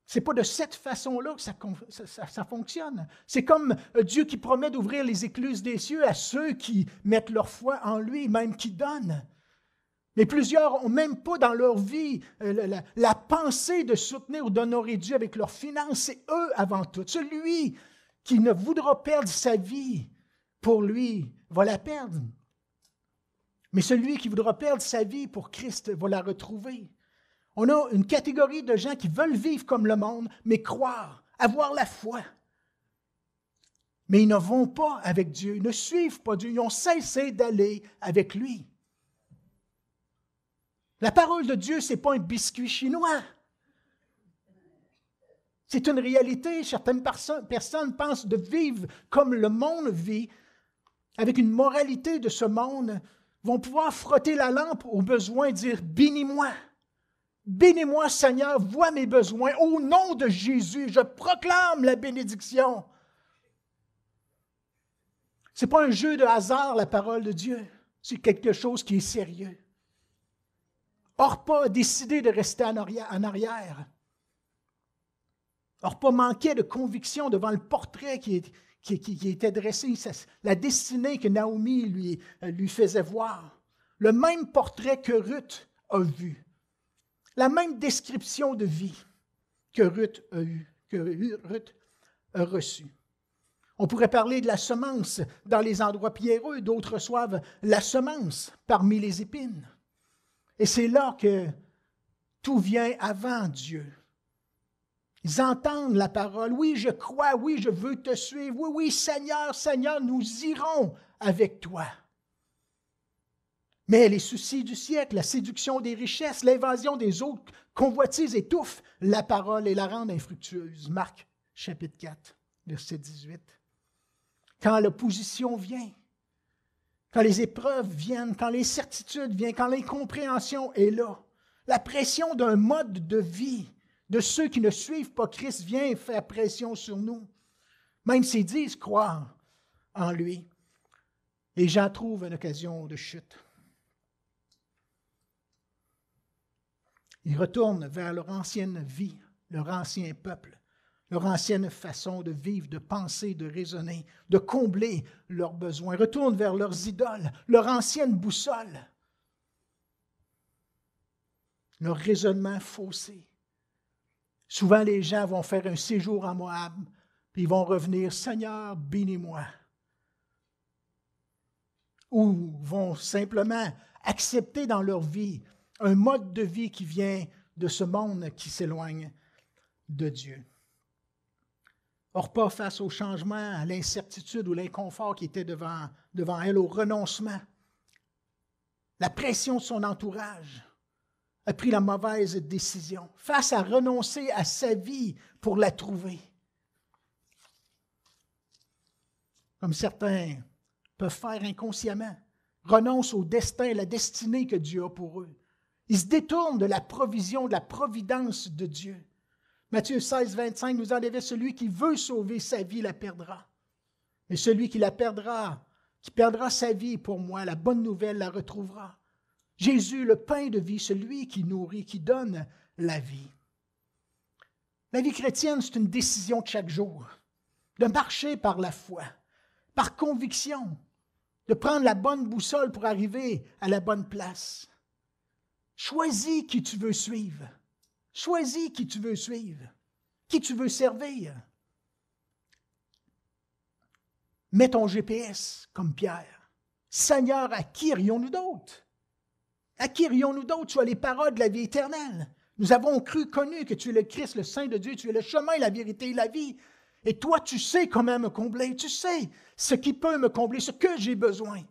C'est pas de cette façon-là que ça fonctionne. C'est comme Dieu qui promet d'ouvrir les écluses des cieux à ceux qui mettent leur foi en lui, même qui donnent. Mais plusieurs n'ont même pas dans leur vie la pensée de soutenir ou d'honorer Dieu avec leurs finances. C'est eux avant tout. Celui qui ne voudra perdre sa vie pour lui va la perdre. Mais celui qui voudra perdre sa vie pour Christ va la retrouver. On a une catégorie de gens qui veulent vivre comme le monde, mais croire, avoir la foi. Mais ils ne vont pas avec Dieu, ils ne suivent pas Dieu, ils ont cessé d'aller avec lui. La parole de Dieu, ce n'est pas un biscuit chinois. C'est une réalité. Certaines personnes pensent de vivre comme le monde vit, avec une moralité de ce monde, vont pouvoir frotter la lampe au besoin et dire « Bénis-moi ». Bénis-moi, Seigneur, vois mes besoins. Au nom de Jésus, je proclame la bénédiction. Ce n'est pas un jeu de hasard, la parole de Dieu. C'est quelque chose qui est sérieux. Orpa a décidé de rester en arrière. Orpa manquait de conviction devant le portrait qui était dressé, la destinée que Naomi lui faisait voir. Le même portrait que Ruth a vu. La même description de vie que Ruth a reçue. On pourrait parler de la semence dans les endroits pierreux, d'autres reçoivent la semence parmi les épines. Et c'est là que tout vient avant Dieu. Ils entendent la parole. Oui, je crois, oui, je veux te suivre. Oui, oui, Seigneur, Seigneur, nous irons avec toi. Mais les soucis du siècle, la séduction des richesses, l'invasion des autres convoitises étouffent la parole et la rendent infructueuse. Marc, chapitre 4, verset 18. Quand l'opposition vient, quand les épreuves viennent, quand l'incertitude vient, quand l'incompréhension est là, la pression d'un mode de vie de ceux qui ne suivent pas Christ vient faire pression sur nous. Même s'ils disent croire en lui. Les gens trouvent une occasion de chute. Ils retournent vers leur ancienne vie, leur ancien peuple, leur ancienne façon de vivre, de penser, de raisonner, de combler leurs besoins. Ils retournent vers leurs idoles, leur ancienne boussole, leur raisonnement faussé. Souvent, les gens vont faire un séjour en Moab, puis ils vont revenir, « Seigneur, bénis-moi ». Ou vont simplement accepter dans leur vie un mode de vie qui vient de ce monde qui s'éloigne de Dieu. Orpa, face au changement, à l'incertitude ou l'inconfort qui était devant elle, au renoncement, la pression de son entourage, a pris la mauvaise décision, face à renoncer à sa vie pour la trouver. Comme certains peuvent faire inconsciemment, renoncent au destin, la destinée que Dieu a pour eux. Ils se détournent de la provision, de la providence de Dieu. Matthieu 16, 25 nous en avait: celui qui veut sauver sa vie la perdra. Mais celui qui la perdra, qui perdra sa vie pour moi, la bonne nouvelle la retrouvera. Jésus, le pain de vie, celui qui nourrit, qui donne la vie. La vie chrétienne, c'est une décision de chaque jour, de marcher par la foi, par conviction, de prendre la bonne boussole pour arriver à la bonne place. Choisis qui tu veux suivre. Choisis qui tu veux suivre, qui tu veux servir. Mets ton GPS comme Pierre. Seigneur, à qui irions-nous d'autres? À qui irions-nous d'autres? Tu as les paroles de la vie éternelle. Nous avons connu que tu es le Christ, le Saint de Dieu, tu es le chemin, la vérité et la vie. Et toi, tu sais comment me combler, tu sais ce qui peut me combler, ce que j'ai besoin.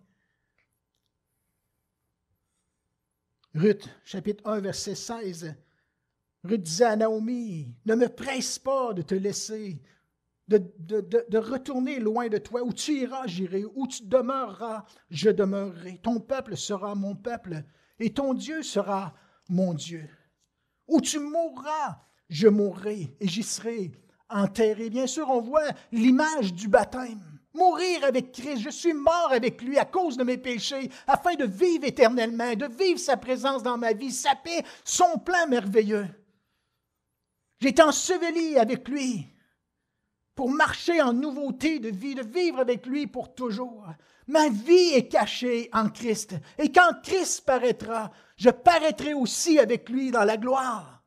Ruth, chapitre 1, verset 16. Ruth disait à Naomi: ne me presse pas de te laisser, de retourner loin de toi. Où tu iras, j'irai. Où tu demeureras, je demeurerai. Ton peuple sera mon peuple et ton Dieu sera mon Dieu. Où tu mourras, je mourrai et j'y serai enterré. Bien sûr, on voit l'image du baptême. Mourir avec Christ, je suis mort avec lui à cause de mes péchés, afin de vivre éternellement, de vivre sa présence dans ma vie, sa paix, son plan merveilleux. J'ai été enseveli avec lui pour marcher en nouveauté de vie, de vivre avec lui pour toujours. Ma vie est cachée en Christ. Et quand Christ paraîtra, je paraîtrai aussi avec lui dans la gloire.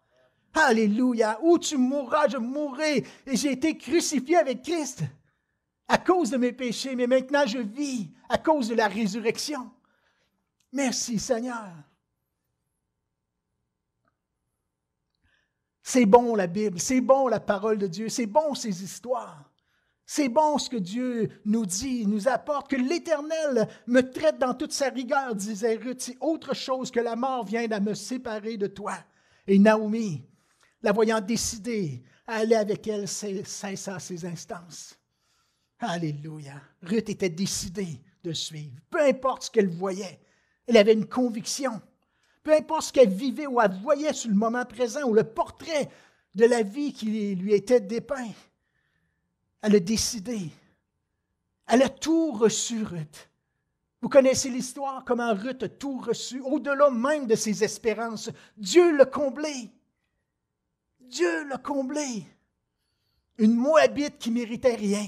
Alléluia! Où tu mourras, je mourrai. Et j'ai été crucifié avec Christ à cause de mes péchés, mais maintenant je vis à cause de la résurrection. Merci Seigneur. C'est bon la Bible, c'est bon la parole de Dieu, c'est bon ces histoires. C'est bon ce que Dieu nous dit, nous apporte, que l'Éternel me traite dans toute sa rigueur, disait Ruth. C'est autre chose que la mort vient à me séparer de toi. Et Naomi, la voyant décider à aller avec elle, cessa ses instances. Alléluia. Ruth était décidée de suivre. Peu importe ce qu'elle voyait, elle avait une conviction. Peu importe ce qu'elle vivait ou elle voyait sur le moment présent ou le portrait de la vie qui lui était dépeint, elle a décidé. Elle a tout reçu, Ruth. Vous connaissez l'histoire, comment Ruth a tout reçu, au-delà même de ses espérances. Dieu l'a comblé. Dieu l'a comblé. Une Moabite qui ne méritait rien.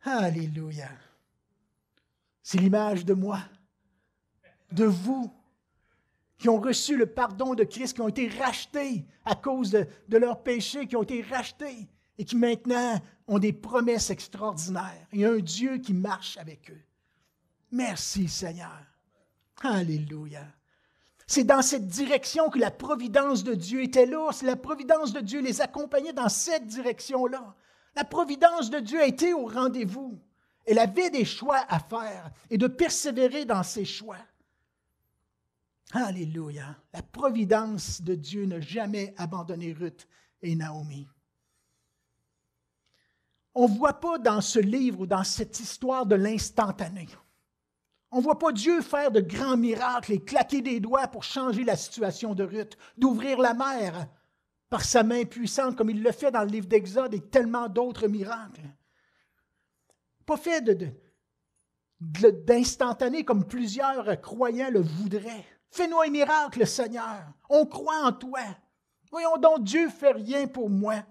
Alléluia. C'est l'image de moi, de vous, qui ont reçu le pardon de Christ, qui ont été rachetés à cause de leurs péchés, qui ont été rachetés et qui maintenant ont des promesses extraordinaires. Il y a un Dieu qui marche avec eux. Merci Seigneur. Alléluia. C'est dans cette direction que la providence de Dieu était là. C'est la providence de Dieu les accompagnait dans cette direction-là. La providence de Dieu a été au rendez-vous. Elle avait des choix à faire et de persévérer dans ses choix. Alléluia. La providence de Dieu n'a jamais abandonné Ruth et Naomi. On ne voit pas dans ce livre ou dans cette histoire de l'instantané. On ne voit pas Dieu faire de grands miracles et claquer des doigts pour changer la situation de Ruth, d'ouvrir la mer par sa main puissante comme il le fait dans le livre d'Exode et tellement d'autres miracles. Pas fait d'instantané comme plusieurs croyants le voudraient. Fais-nous un miracle, Seigneur. On croit en toi. Voyons donc, Dieu ne fait rien pour moi.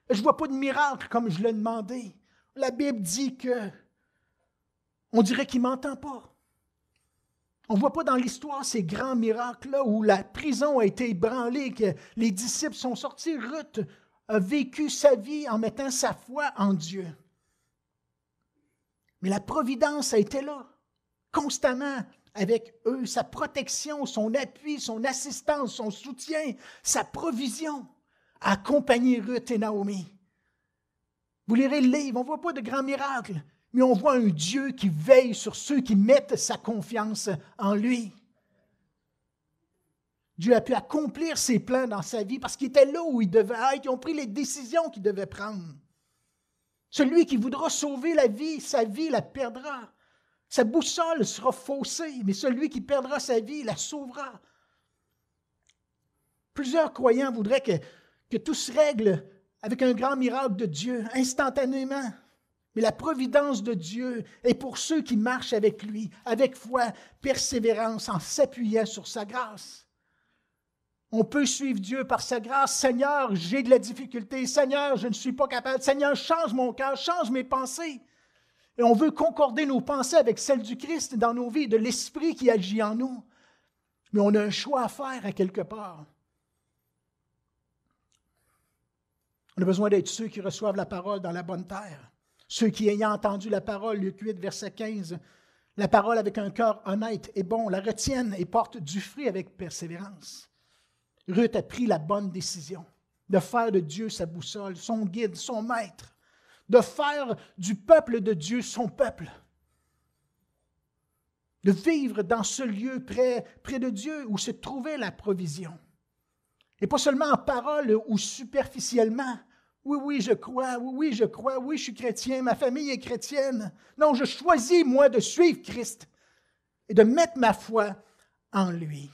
Je ne vois pas de miracle comme je l'ai demandé. La Bible dit que on dirait qu'il ne m'entend pas. On ne voit pas dans l'histoire ces grands miracles-là où la prison a été ébranlée, que les disciples sont sortis. Ruth a vécu sa vie en mettant sa foi en Dieu. Mais la providence a été là, constamment avec eux, sa protection, son appui, son assistance, son soutien, sa provision a accompagné Ruth et Naomi. Vous lirez le livre, on ne voit pas de grands miracles, mais on voit un Dieu qui veille sur ceux qui mettent sa confiance en lui. Dieu a pu accomplir ses plans dans sa vie parce qu'il était là où il devait être. Ils ont pris les décisions qu'il devait prendre. Celui qui voudra sauver la vie, sa vie la perdra. Sa boussole sera faussée, mais celui qui perdra sa vie la sauvera. Plusieurs croyants voudraient que tout se règle avec un grand miracle de Dieu, instantanément. Mais la providence de Dieu est pour ceux qui marchent avec lui, avec foi, persévérance, en s'appuyant sur sa grâce. On peut suivre Dieu par sa grâce. Seigneur, j'ai de la difficulté. Seigneur, je ne suis pas capable. Seigneur, change mon cœur, change mes pensées. Et on veut concorder nos pensées avec celles du Christ dans nos vies, de l'Esprit qui agit en nous. Mais on a un choix à faire à quelque part. On a besoin d'être ceux qui reçoivent la parole dans la bonne terre. Ceux qui, ayant entendu la parole, Luc 8, verset 15, la parole avec un cœur honnête et bon, la retiennent et portent du fruit avec persévérance. Ruth a pris la bonne décision de faire de Dieu sa boussole, son guide, son maître, de faire du peuple de Dieu son peuple, de vivre dans ce lieu près de Dieu où se trouvait la provision. Et pas seulement en parole ou superficiellement. Oui, je crois, oui, je suis chrétien, ma famille est chrétienne. Non, je choisis, moi, de suivre Christ et de mettre ma foi en lui.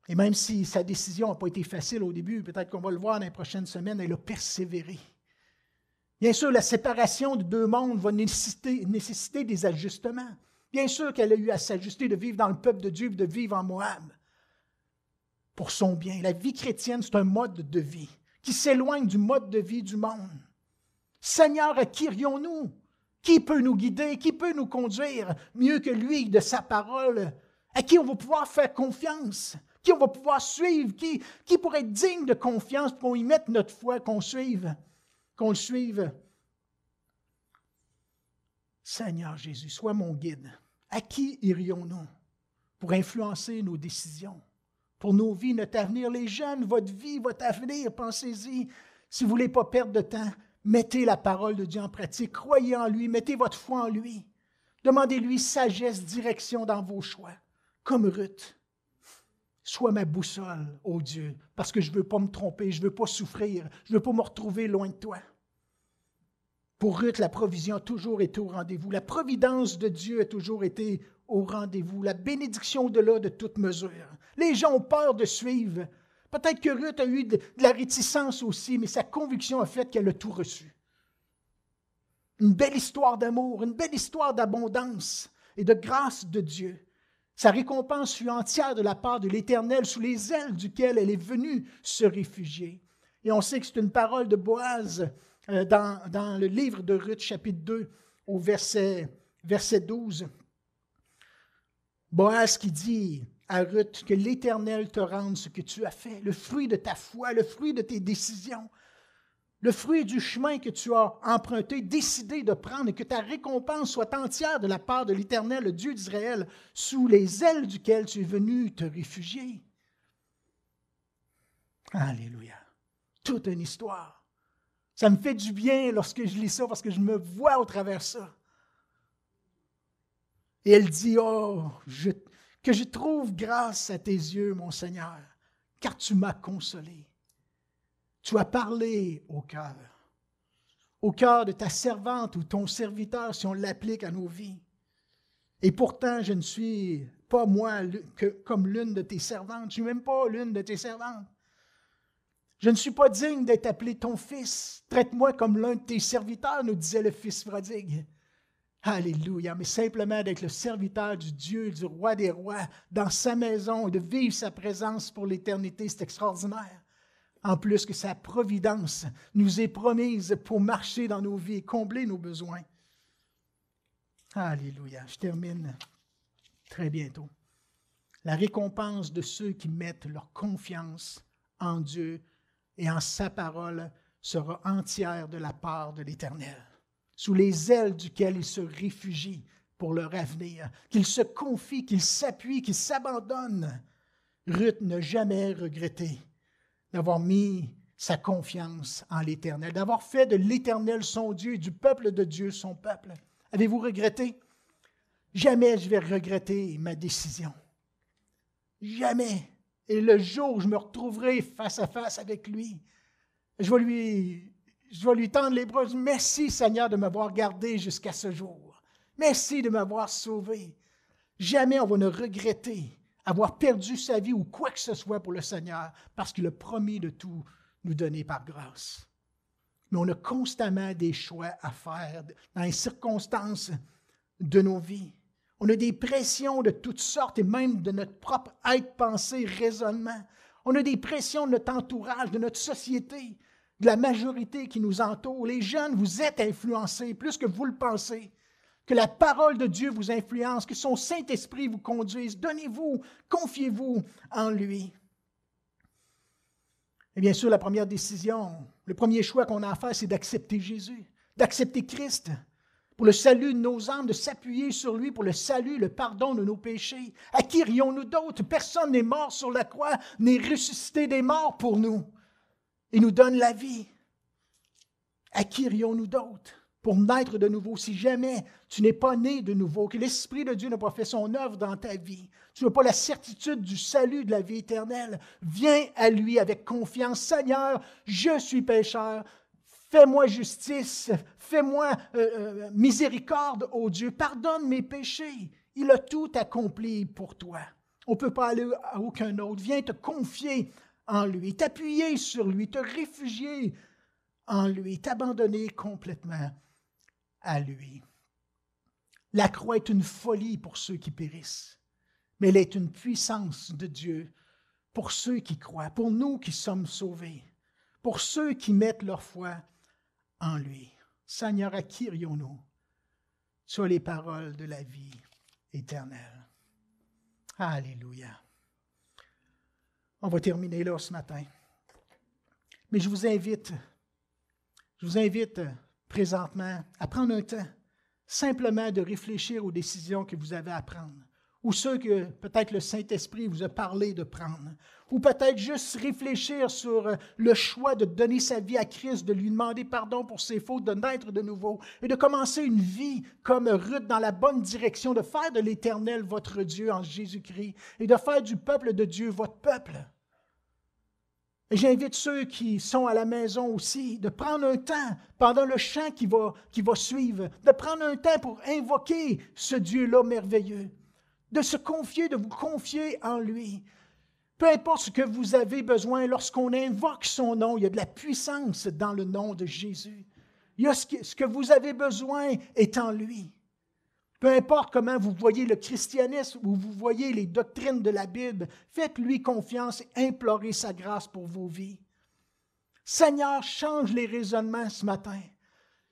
Et même si sa décision n'a pas été facile au début, peut-être qu'on va le voir dans les prochaines semaines, elle a persévéré. Bien sûr, la séparation de deux mondes va nécessiter des ajustements. Bien sûr qu'elle a eu à s'ajuster de vivre dans le peuple de Dieu et de vivre en Moab pour son bien. La vie chrétienne, c'est un mode de vie qui s'éloigne du mode de vie du monde. Seigneur, à qui irions-nous? Qui peut nous guider? Qui peut nous conduire mieux que lui de sa parole? À qui on va pouvoir faire confiance? Qui on va pouvoir suivre? Qui pourrait être digne de confiance pour qu'on y mette notre foi, qu'on le suive? Seigneur Jésus, sois mon guide. À qui irions-nous pour influencer nos décisions? Pour nos vies, notre avenir, les jeunes, votre vie, votre avenir, pensez-y. Si vous ne voulez pas perdre de temps, mettez la parole de Dieu en pratique, croyez en lui, mettez votre foi en lui. Demandez-lui sagesse, direction dans vos choix, comme Ruth. Sois ma boussole, ô Dieu, parce que je ne veux pas me tromper, je ne veux pas souffrir, je ne veux pas me retrouver loin de toi. Pour Ruth, la provision a toujours été au rendez-vous. La providence de Dieu a toujours été au rendez-vous. La bénédiction au-delà de toute mesure. Les gens ont peur de suivre. Peut-être que Ruth a eu de la réticence aussi, mais sa conviction a fait qu'elle a tout reçu. Une belle histoire d'amour, une belle histoire d'abondance et de grâce de Dieu. Sa récompense fut entière de la part de l'Éternel, sous les ailes duquel elle est venue se réfugier. Et on sait que c'est une parole de Boaz dans le livre de Ruth, chapitre 2, au verset 12. Boaz qui dit à Ruth que l'Éternel te rende ce que tu as fait, le fruit de ta foi, le fruit de tes décisions, le fruit du chemin que tu as emprunté, décidé de prendre, et que ta récompense soit entière de la part de l'Éternel, le Dieu d'Israël, sous les ailes duquel tu es venu te réfugier. Alléluia. Toute une histoire. Ça me fait du bien lorsque je lis ça, parce que je me vois au travers ça. Et elle dit, que je trouve grâce à tes yeux, mon Seigneur, car tu m'as consolé. Tu as parlé au cœur de ta servante ou ton serviteur, si on l'applique à nos vies. Et pourtant, je ne suis pas moi comme l'une de tes servantes. Je ne suis même pas l'une de tes servantes. Je ne suis pas digne d'être appelé ton fils. Traite-moi comme l'un de tes serviteurs, nous disait le fils prodigue. Alléluia, mais simplement d'être le serviteur du Dieu, du roi des rois, dans sa maison et de vivre sa présence pour l'éternité, c'est extraordinaire. En plus que sa providence nous est promise pour marcher dans nos vies et combler nos besoins. Alléluia, je termine très bientôt. La récompense de ceux qui mettent leur confiance en Dieu et en sa parole sera entière de la part de l'Éternel, sous les ailes duquel ils se réfugient pour leur avenir, qu'ils se confient, qu'ils s'appuient, qu'ils s'abandonnent. Ruth n'a jamais regretté d'avoir mis sa confiance en l'Éternel, d'avoir fait de l'Éternel son Dieu et du peuple de Dieu son peuple. Avez-vous regretté? Jamais je vais regretter ma décision. Jamais. Et le jour où je me retrouverai face à face avec lui, je vais lui tendre les bras. Merci Seigneur de m'avoir gardé jusqu'à ce jour. Merci de m'avoir sauvé. Jamais on va ne regretter avoir perdu sa vie ou quoi que ce soit pour le Seigneur, parce qu'il a promis de tout nous donner par grâce. Mais on a constamment des choix à faire dans les circonstances de nos vies. On a des pressions de toutes sortes et même de notre propre être, pensée, raisonnement. On a des pressions de notre entourage, de notre société, de la majorité qui nous entoure. Les jeunes, vous êtes influencés plus que vous le pensez. Que la parole de Dieu vous influence, que son Saint-Esprit vous conduise. Donnez-vous, confiez-vous en lui. Et bien sûr, la première décision, le premier choix qu'on a à faire, c'est d'accepter Jésus, d'accepter Christ pour le salut de nos âmes, de s'appuyer sur lui pour le salut, le pardon de nos péchés. À qui irions-nous d'autres? Personne n'est mort sur la croix, n'est ressuscité des morts pour nous et nous donne la vie. À qui irions-nous d'autres? Pour naître de nouveau, si jamais tu n'es pas né de nouveau, que l'Esprit de Dieu n'a pas fait son œuvre dans ta vie, tu n'as pas la certitude du salut de la vie éternelle, viens à lui avec confiance. Seigneur, je suis pécheur, fais-moi justice, fais-moi miséricorde, ô Dieu, pardonne mes péchés. Il a tout accompli pour toi. On ne peut pas aller à aucun autre. Viens te confier en lui, t'appuyer sur lui, te réfugier en lui, t'abandonner complètement à lui. La croix est une folie pour ceux qui périssent, mais elle est une puissance de Dieu pour ceux qui croient, pour nous qui sommes sauvés, pour ceux qui mettent leur foi en lui. Seigneur, à qui irions-nous? Tu as les paroles de la vie éternelle. Alléluia. On va terminer là ce matin. Mais je vous invite présentement à prendre un temps simplement de réfléchir aux décisions que vous avez à prendre, ou ceux que peut-être le Saint-Esprit vous a parlé de prendre, ou peut-être juste réfléchir sur le choix de donner sa vie à Christ, de lui demander pardon pour ses fautes, de naître de nouveau et de commencer une vie comme Ruth dans la bonne direction, de faire de l'Éternel votre Dieu en Jésus-Christ et de faire du peuple de Dieu votre peuple. Et j'invite ceux qui sont à la maison aussi de prendre un temps pendant le chant qui va suivre, de prendre un temps pour invoquer ce Dieu-là merveilleux, de se confier, de vous confier en lui. Peu importe ce que vous avez besoin, lorsqu'on invoque son nom, il y a de la puissance dans le nom de Jésus. Il y a ce que vous avez besoin est en lui. Peu importe comment vous voyez le christianisme ou vous voyez les doctrines de la Bible, faites-lui confiance et implorez sa grâce pour vos vies. Seigneur, change les raisonnements ce matin.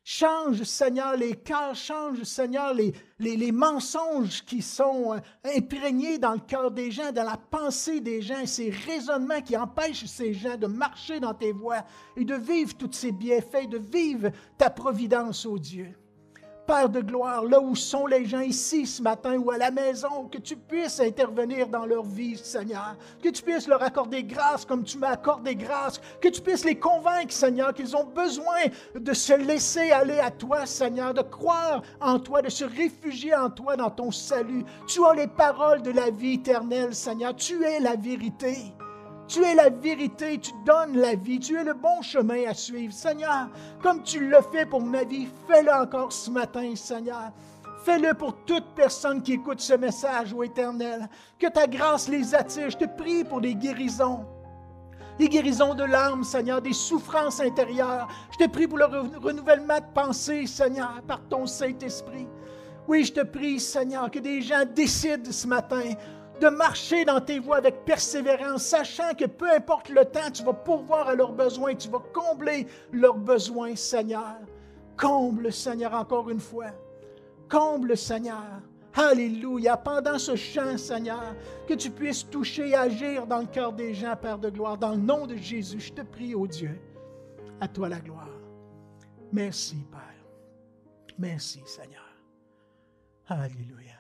Change, Seigneur, les cœurs, change, Seigneur, les mensonges qui sont imprégnés dans le cœur des gens, dans la pensée des gens, ces raisonnements qui empêchent ces gens de marcher dans tes voies et de vivre tous ces bienfaits, de vivre ta providence, ô Dieu. Père de gloire, là où sont les gens ici ce matin ou à la maison, que tu puisses intervenir dans leur vie, Seigneur. Que tu puisses leur accorder grâce comme tu m'as accordé grâce. Que tu puisses les convaincre, Seigneur, qu'ils ont besoin de se laisser aller à toi, Seigneur, de croire en toi, de se réfugier en toi dans ton salut. Tu as les paroles de la vie éternelle, Seigneur. Tu es la vérité. Tu es la vérité, tu donnes la vie, tu es le bon chemin à suivre. Seigneur, comme tu l'as fait pour ma vie, fais-le encore ce matin, Seigneur. Fais-le pour toute personne qui écoute ce message, ô Éternel. Que ta grâce les attire. Je te prie pour des guérisons de l'âme, Seigneur, des souffrances intérieures. Je te prie pour le renouvellement de pensée, Seigneur, par ton Saint-Esprit. Oui, je te prie, Seigneur, que des gens décident ce matin de marcher dans tes voies avec persévérance, sachant que peu importe le temps, tu vas pourvoir à leurs besoins, tu vas combler leurs besoins, Seigneur. Comble, Seigneur, encore une fois. Comble, Seigneur. Alléluia. Pendant ce chant, Seigneur, que tu puisses toucher et agir dans le cœur des gens, Père de gloire. Dans le nom de Jésus, je te prie, ô Dieu. À toi la gloire. Merci, Père. Merci, Seigneur. Alléluia.